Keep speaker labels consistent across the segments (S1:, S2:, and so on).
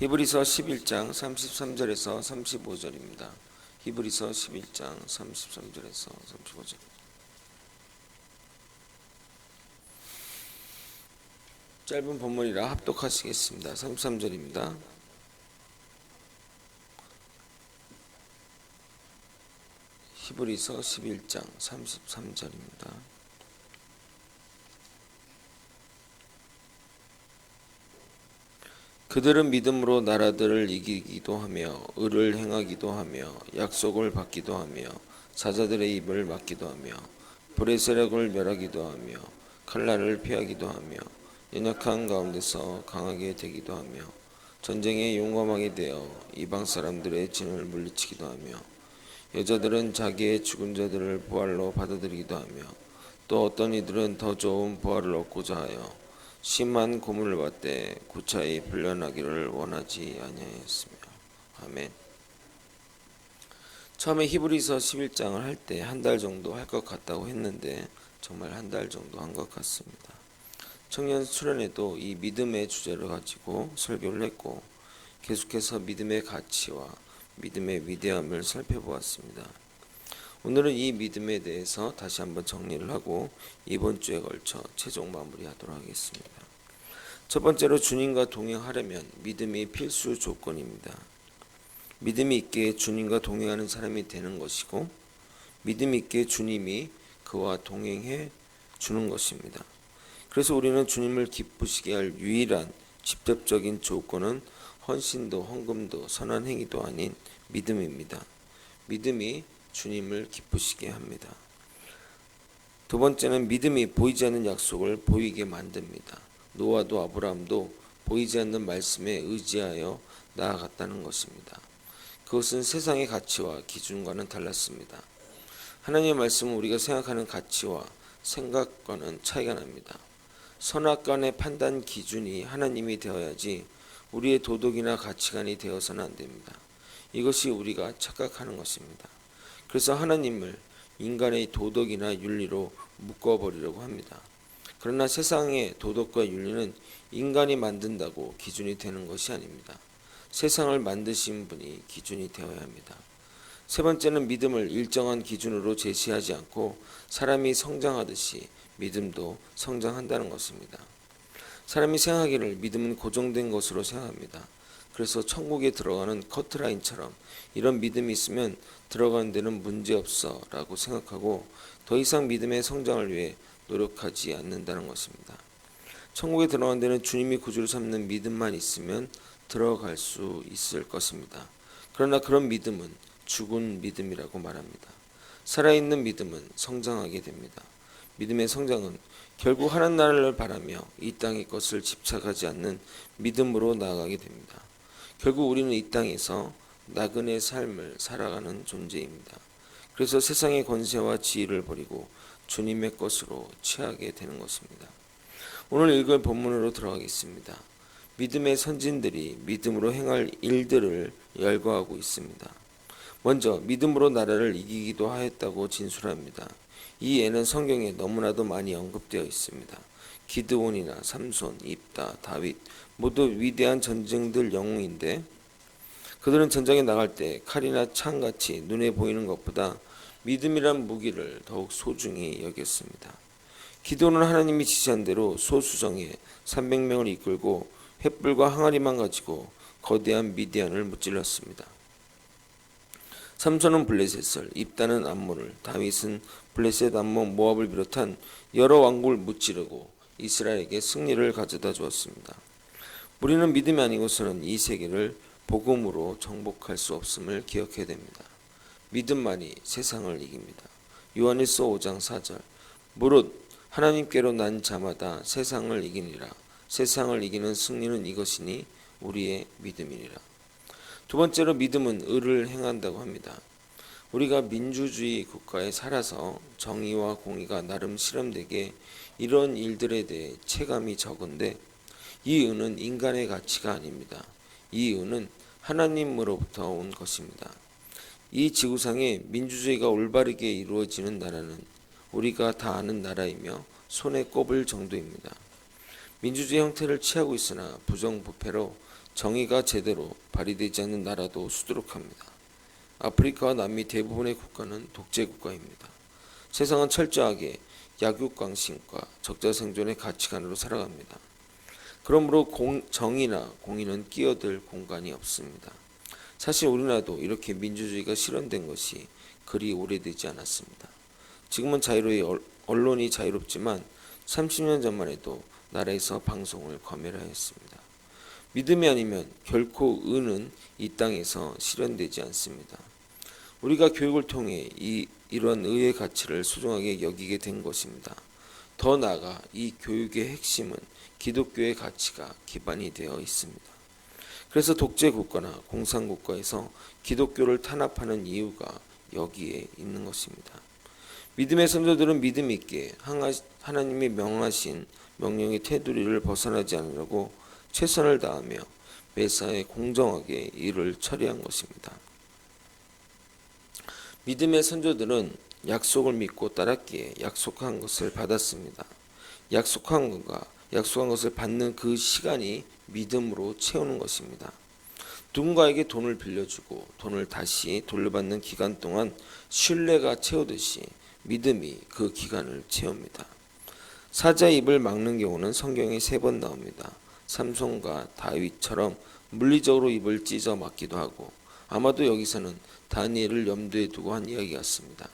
S1: 히브리서 11장 33절에서 35절입니다. 히브리서 11장 33절에서 35절. 짧은 본문이라 합독하시겠습니다. 33절입니다. 히브리서 11장 33절입니다. 그들은 믿음으로 나라들을 이기기도 하며 의를 행하기도 하며 약속을 받기도 하며 사자들의 입을 막기도 하며 불의 세력을 멸하기도 하며 칼날을 피하기도 하며 연약한 가운데서 강하게 되기도 하며 전쟁에 용감하게 되어 이방 사람들의 진을 물리치기도 하며 여자들은 자기의 죽은 자들을 부활로 받아들이기도 하며 또 어떤 이들은 더 좋은 부활을 얻고자 하여 심한 고문을 받되 구차히 풀려나기를 원하지 아니하였으며. 아멘. 처음에 히브리서 11장을 할 때 한 달 정도 할 것 같다고 했는데 정말 한 달 정도 한 것 같습니다. 청년 수련회도 이 믿음의 주제를 가지고 설교를 했고 계속해서 믿음의 가치와 믿음의 위대함을 살펴보았습니다. 오늘은 이 믿음에 대해서 다시 한번 정리를 하고 이번 주에 걸쳐 최종 마무리하도록 하겠습니다. 첫 번째로 주님과 동행하려면 믿음이 필수 조건입니다. 믿음이 있기에 주님과 동행하는 사람이 되는 것이고 믿음이 있기에 주님이 그와 동행해 주는 것입니다. 그래서 우리는 주님을 기쁘시게 할 유일한 직접적인 조건은 헌신도 헌금도 선한 행위도 아닌 믿음입니다. 믿음이 주님을 기쁘시게 합니다. 두 번째는 믿음이 보이지 않는 약속을 보이게 만듭니다. 노아도 아브라함도 보이지 않는 말씀에 의지하여 나아갔다는 것입니다. 그것은 세상의 가치와 기준과는 달랐습니다. 하나님의 말씀은 우리가 생각하는 가치와 생각과는 차이가 납니다. 선악간의 판단 기준이 하나님이 되어야지 우리의 도덕이나 가치관이 되어서는 안 됩니다. 이것이 우리가 착각하는 것입니다. 그래서 하나님을 인간의 도덕이나 윤리로 묶어버리려고 합니다. 그러나 세상의 도덕과 윤리는 인간이 만든다고 기준이 되는 것이 아닙니다. 세상을 만드신 분이 기준이 되어야 합니다. 세 번째는 믿음을 일정한 기준으로 제시하지 않고 사람이 성장하듯이 믿음도 성장한다는 것입니다. 사람이 생각하기를 믿음은 고정된 것으로 생각합니다. 그래서 천국에 들어가는 커트라인처럼 이런 믿음이 있으면 들어가는 데는 문제없어 라고 생각하고 더 이상 믿음의 성장을 위해 노력하지 않는다는 것입니다. 천국에 들어가는 데는 주님이 구주를 삼는 믿음만 있으면 들어갈 수 있을 것입니다. 그러나 그런 믿음은 죽은 믿음이라고 말합니다. 살아있는 믿음은 성장하게 됩니다. 믿음의 성장은 결국 하나님 나라를 바라며 이 땅의 것을 집착하지 않는 믿음으로 나아가게 됩니다. 결국 우리는 이 땅에서 나그네 삶을 살아가는 존재입니다. 그래서 세상의 권세와 지위를 버리고 주님의 것으로 취하게 되는 것입니다. 오늘 읽을 본문으로 들어가겠습니다. 믿음의 선진들이 믿음으로 행할 일들을 열거하고 있습니다. 먼저 믿음으로 나라를 이기기도 하였다고 진술합니다. 이 예는 성경에 너무나도 많이 언급되어 있습니다. 기드온이나 삼손, 입다, 다윗 모두 위대한 전쟁들 영웅인데 그들은 전장에 나갈 때 칼이나 창같이 눈에 보이는 것보다 믿음이란 무기를 더욱 소중히 여겼습니다. 기드온은 하나님이 지시한 대로 소수정에 300명을 이끌고 횃불과 항아리만 가지고 거대한 미디안을 무찔렀습니다. 삼손은 블레셋을, 입다는 암몬을, 다윗은 블레셋, 암몬, 모압을 비롯한 여러 왕국을 무찌르고 이스라엘에게 승리를 가져다 주었습니다. 우리는 믿음이 아니고서는 이 세계를 복음으로 정복할 수 없음을 기억해야 됩니다. 믿음만이 세상을 이깁니다. 요한일서 5장 4절 무릇 하나님께로 난 자마다 세상을 이기니라. 세상을 이기는 승리는 이것이니 우리의 믿음이니라. 두 번째로 믿음은 의를 행한다고 합니다. 우리가 민주주의 국가에 살아서 정의와 공의가 나름 실현되게 이런 일들에 대해 체감이 적은데 이 의는 인간의 가치가 아닙니다. 이 의는 하나님으로부터 온 것입니다. 이 지구상에 민주주의가 올바르게 이루어지는 나라는 우리가 다 아는 나라이며 손에 꼽을 정도입니다. 민주주의 형태를 취하고 있으나 부정부패로 정의가 제대로 발휘되지 않는 나라도 수두룩합니다. 아프리카와 남미 대부분의 국가는 독재 국가입니다. 세상은 철저하게 약육강식과 적자생존의 가치관으로 살아갑니다. 그러므로 정의나 공의는 끼어들 공간이 없습니다. 사실 우리나라도 이렇게 민주주의가 실현된 것이 그리 오래되지 않았습니다. 지금은 언론이 자유롭지만 30년 전만 해도 나라에서 방송을 검열하였습니다. 믿음이 아니면 결코 의는 이 땅에서 실현되지 않습니다. 우리가 교육을 통해 이런 의의 가치를 소중하게 여기게 된 것입니다. 더 나아가 이 교육의 핵심은 기독교의 가치가 기반이 되어 있습니다. 그래서 독재국가나 공산국가에서 기독교를 탄압하는 이유가 여기에 있는 것입니다. 믿음의 선조들은 믿음 있게 하나님이 명하신 명령의 테두리를 벗어나지 않으려고 최선을 다하며 매사에 공정하게 일을 처리한 것입니다. 믿음의 선조들은 약속을 믿고 따랐기에 약속한 것을 받았습니다. 약속한 것을 받는 그 시간이 믿음으로 채우는 것입니다. 누군가에게 돈을 빌려주고 돈을 다시 돌려받는 기간 동안 신뢰가 채우듯이 믿음이 그 기간을 채웁니다. 사자의 입을 막는 경우는 성경에 3번 나옵니다. 삼손과 다윗처럼 물리적으로 입을 찢어 막기도 하고, 아마도 여기서는 다니엘을 염두에 두고 한 이야기 같습니다.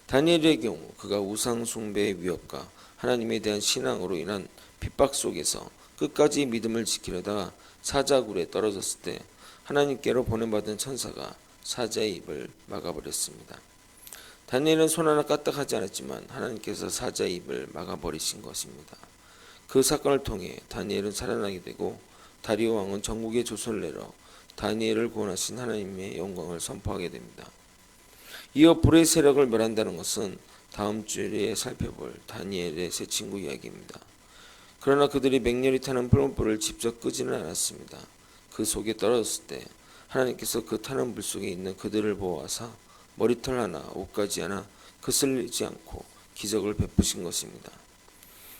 S1: 다니엘의 경우 그가 우상 숭배의 위협과 하나님에 대한 신앙으로 인한 핍박 속에서 끝까지 믿음을 지키려다가 사자굴에 떨어졌을 때 하나님께로 보내받은 천사가 사자의 입을 막아버렸습니다. 다니엘은 손 하나 까딱하지 않았지만 하나님께서 사자의 입을 막아버리신 것입니다. 그 사건을 통해 다니엘은 살아나게 되고 다리오 왕은 전국에 조서를 내려 다니엘을 구원하신 하나님의 영광을 선포하게 됩니다. 이어 불의 세력을 멸한다는 것은 다음 주에 살펴볼 다니엘의 세 친구 이야기입니다. 그러나 그들이 맹렬히 타는 푸른불을 직접 끄지는 않았습니다. 그 속에 떨어졌을 때 하나님께서 그 타는 불 속에 있는 그들을 보호하사 머리털 하나, 옷가지 하나 그슬리지 않고 기적을 베푸신 것입니다.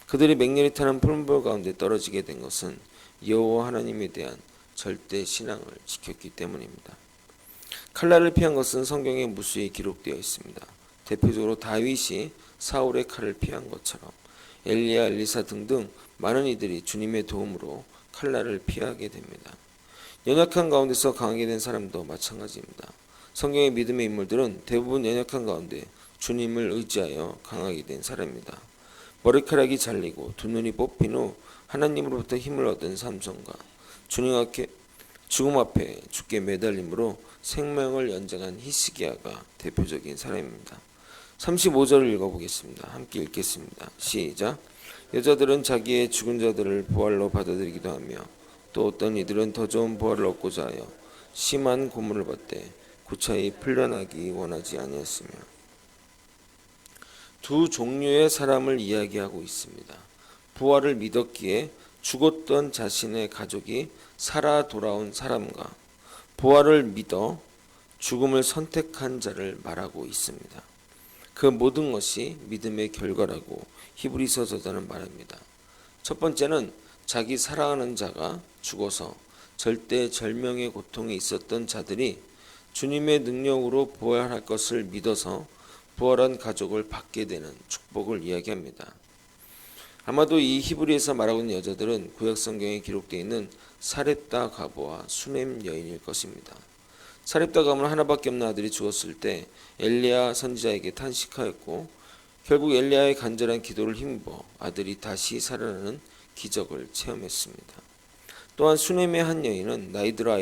S1: 그들이 맹렬히 타는 푸른불 가운데 떨어지게 된 것은 여호와 하나님에 대한 절대 신앙을 지켰기 때문입니다. 칼날을 피한 것은 성경에 무수히 기록되어 있습니다. 대표적으로 다윗이 사울의 칼을 피한 것처럼 엘리야, 엘리사 등등 많은 이들이 주님의 도움으로 칼날을 피하게 됩니다. 연약한 가운데서 강하게 된 사람도 마찬가지입니다. 성경의 믿음의 인물들은 대부분 연약한 가운데 주님을 의지하여 강하게 된 사람입니다. 머리카락이 잘리고 두 눈이 뽑힌 후 하나님으로부터 힘을 얻은 삼손과 죽음 앞에 죽게 매달림으로 생명을 연장한 히스기야가 대표적인 사람입니다. 35절을 읽어보겠습니다. 함께 읽겠습니다. 시작. 여자들은 자기의 죽은 자들을 부활로 받아들이기도 하며 또 어떤 이들은 더 좋은 부활을 얻고자 하여 심한 고문을 받되 구차히 풀려나기 원하지 아니었으며. 두 종류의 사람을 이야기하고 있습니다. 부활을 믿었기에 죽었던 자신의 가족이 살아 돌아온 사람과 부활을 믿어 죽음을 선택한 자를 말하고 있습니다. 그 모든 것이 믿음의 결과라고 히브리서 저자는 말합니다. 첫 번째는 자기 사랑하는 자가 죽어서 절대 절명의 고통에 있었던 자들이 주님의 능력으로 부활할 것을 믿어서 부활한 가족을 받게 되는 축복을 이야기합니다. 아마도 이 히브리에서 말하고 있는 여자들은 구약 성경에 기록되어 있는 사렙다 과부와 수넴 여인일 것입니다. 사렙다 가문은 하나밖에 없는 아들이 죽었을 때 엘리야 선지자에게 탄식하였고 결국 엘리야의 간절한 기도를 힘입어 아들이 다시 살아나는 기적을 체험했습니다. 또한 수넴의 한 여인은 나이 들어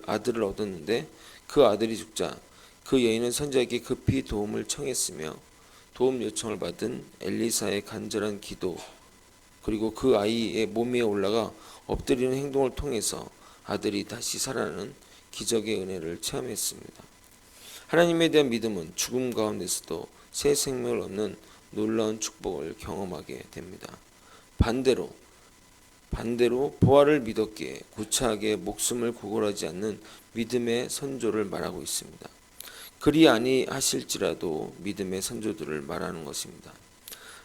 S1: 아들을 얻었는데 그 아들이 죽자 그 여인은 선지자에게 급히 도움을 청했으며 도움 요청을 받은 엘리사의 간절한 기도 그리고 그 아이의 몸 위에 올라가 엎드리는 행동을 통해서 아들이 다시 살아나는 기적의 은혜를 체험했습니다. 하나님에 대한 믿음은 죽음 가운데서도 새 생명을 얻는 놀라운 축복을 경험하게 됩니다. 반대로 부활을 믿었기에 구차하게 목숨을 구걸하지 않는 믿음의 선조를 말하고 있습니다. 그리 아니하실지라도 믿음의 선조들을 말하는 것입니다.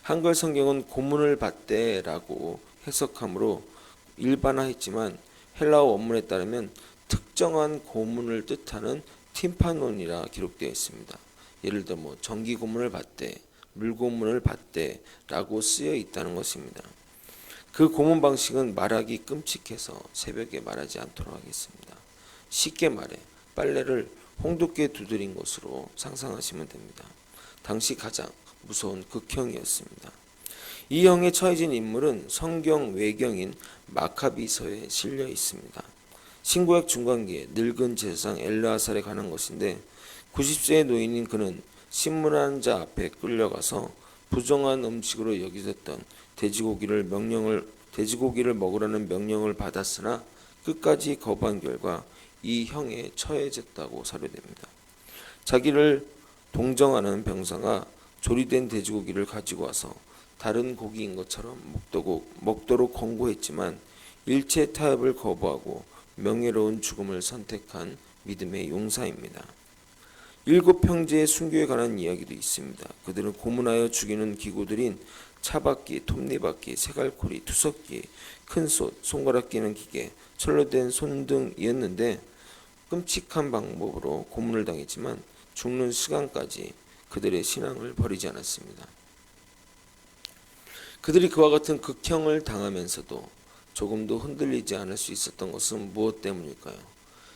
S1: 한글 성경은 고문을 받되라고 해석하므로 일반화했지만 헬라어 원문에 따르면 특정한 고문을 뜻하는 팀파논이라 기록되어 있습니다. 예를 들어 전기 고문을 받되, 물 고문을 받되라고 쓰여 있다는 것입니다. 그 고문 방식은 말하기 끔찍해서 새벽에 말하지 않도록 하겠습니다. 쉽게 말해 빨래를 홍두깨 두드린 것으로 상상하시면 됩니다. 당시 가장 무서운 극형이었습니다. 이 형에 처해진 인물은 성경 외경인 마카비서에 실려 있습니다. 신구약 중간기에 늙은 제사장 엘르아살에 관한 것인데 90세의 노인인 그는 신문하는 자 앞에 끌려가서 부정한 음식으로 여겨졌던 돼지고기를 먹으라는 명령을 받았으나 끝까지 거부한 결과 이 형에 처해졌다고 사료됩니다. 자기를 동정하는 병사가 조리된 돼지고기를 가지고 와서 다른 고기인 것처럼 먹도록 권고했지만 일체 타협을 거부하고 명예로운 죽음을 선택한 믿음의 용사입니다. 7형제의 순교에 관한 이야기도 있습니다. 그들은 고문하여 죽이는 기구들인 차박기, 톱니바퀴, 세갈코리, 투석기, 큰솥, 손가락 끼는 기계, 철로 된 손등이었는데 끔찍한 방법으로 고문을 당했지만 죽는 시간까지 그들의 신앙을 버리지 않았습니다. 그들이 그와 같은 극형을 당하면서도 조금도 흔들리지 않을 수 있었던 것은 무엇 때문일까요?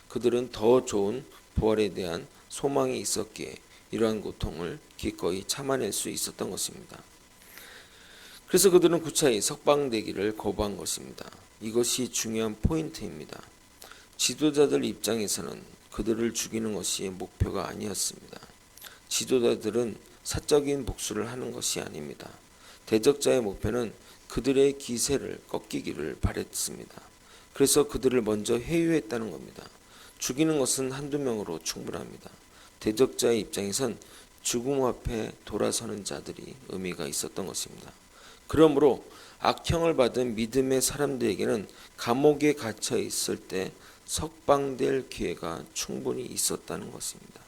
S1: 그들은 더 좋은 부활에 대한 소망이 있었기에 이러한 고통을 기꺼이 참아낼 수 있었던 것입니다. 그래서 그들은 구차히 석방되기를 거부한 것입니다. 이것이 중요한 포인트입니다. 지도자들 입장에서는 그들을 죽이는 것이 목표가 아니었습니다. 지도자들은 사적인 복수를 하는 것이 아닙니다. 대적자의 목표는 그들의 기세를 꺾이기를 바랬습니다. 그래서 그들을 먼저 회유했다는 겁니다. 죽이는 것은 한두 명으로 충분합니다. 대적자의 입장에선 죽음 앞에 돌아서는 자들이 의미가 있었던 것입니다. 그러므로 악형을 받은 믿음의 사람들에게는 감옥에 갇혀 있을 때 석방될 기회가 충분히 있었다는 것입니다.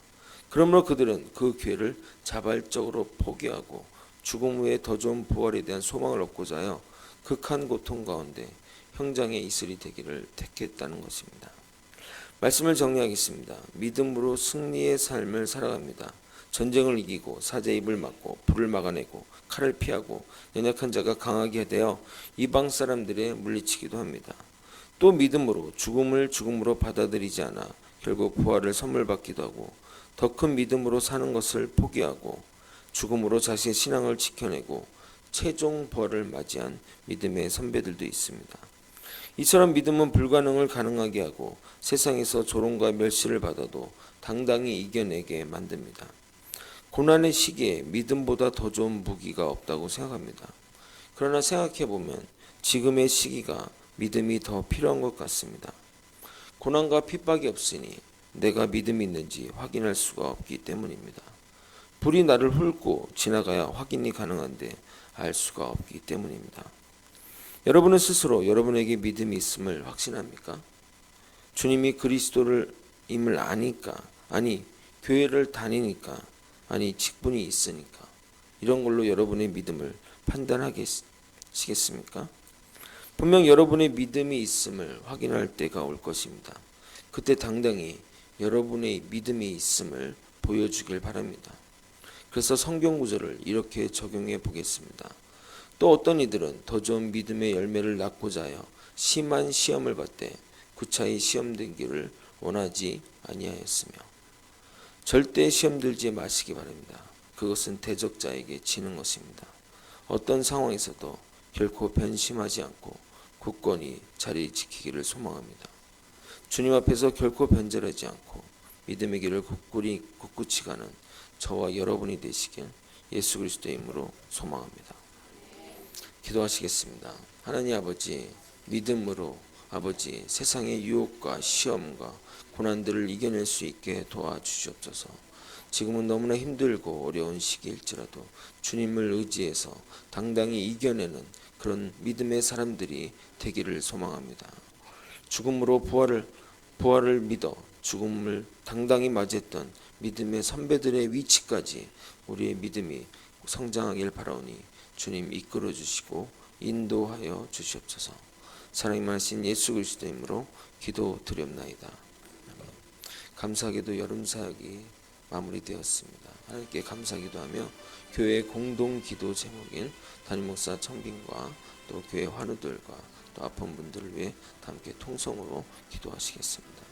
S1: 그러므로 그들은 그 기회를 자발적으로 포기하고 죽음 후에 더 좋은 부활에 대한 소망을 얻고자 하여 극한 고통 가운데 형장의 이슬이 되기를 택했다는 것입니다. 말씀을 정리하겠습니다. 믿음으로 승리의 삶을 살아갑니다. 전쟁을 이기고 사자의 입을 막고 불을 막아내고 칼을 피하고 연약한 자가 강하게 되어 이방 사람들에 물리치기도 합니다. 또 믿음으로 죽음을 죽음으로 받아들이지 않아 결국 부활을 선물 받기도 하고 더 큰 믿음으로 사는 것을 포기하고 죽음으로 자신의 신앙을 지켜내고 최종 부활을 맞이한 믿음의 선배들도 있습니다. 이처럼 믿음은 불가능을 가능하게 하고 세상에서 조롱과 멸시를 받아도 당당히 이겨내게 만듭니다. 고난의 시기에 믿음보다 더 좋은 무기가 없다고 생각합니다. 그러나 생각해보면 지금의 시기가 믿음이 더 필요한 것 같습니다. 고난과 핍박이 없으니 내가 믿음이 있는지 확인할 수가 없기 때문입니다. 불이 나를 훑고 지나가야 확인이 가능한데 알 수가 없기 때문입니다. 여러분은 스스로 여러분에게 믿음이 있음을 확신합니까? 주님이 그리스도를 임을 아니까, 아니 교회를 다니니까, 아니 직분이 있으니까 이런 걸로 여러분의 믿음을 판단하시겠습니까? 분명 여러분의 믿음이 있음을 확인할 때가 올 것입니다. 그때 당당히 여러분의 믿음이 있음을 보여주길 바랍니다. 그래서 성경 구절을 이렇게 적용해 보겠습니다. 또 어떤 이들은 더 좋은 믿음의 열매를 낳고자 하여 심한 시험을 받되 구차히 시험되기를 원하지 아니하였으며 절대 시험 들지 마시기 바랍니다. 그것은 대적자에게 지는 것입니다. 어떤 상황에서도 결코 변심하지 않고 굳건히 자리 지키기를 소망합니다. 주님 앞에서 결코 변절하지 않고 믿음의 길을 굳건히 가는 저와 여러분이 되시길 예수 그리스도의 이름으로 소망합니다. 기도하시겠습니다. 하나님 아버지, 믿음으로 아버지 세상의 유혹과 시험과 고난들을 이겨낼 수 있게 도와주시옵소서. 지금은 너무나 힘들고 어려운 시기일지라도 주님을 의지해서 당당히 이겨내는 그런 믿음의 사람들이 되기를 소망합니다. 죽음으로 부활을 믿어 죽음을 당당히 맞이했던 믿음의 선배들의 위치까지 우리의 믿음이 성장하길 바라오니 주님 이끌어 주시고 인도하여 주시옵소서. 사랑이 많으신 예수 그리스도 이름으로 기도드렸나이다. 감사하게도 여름 사역이 마무리되었습니다. 하나님께 감사기도하며 교회 공동 기도 제목인 담임 목사 청빈과 또 교회 환우들과 또 아픈 분들을 위해 함께 통성으로 기도하시겠습니다.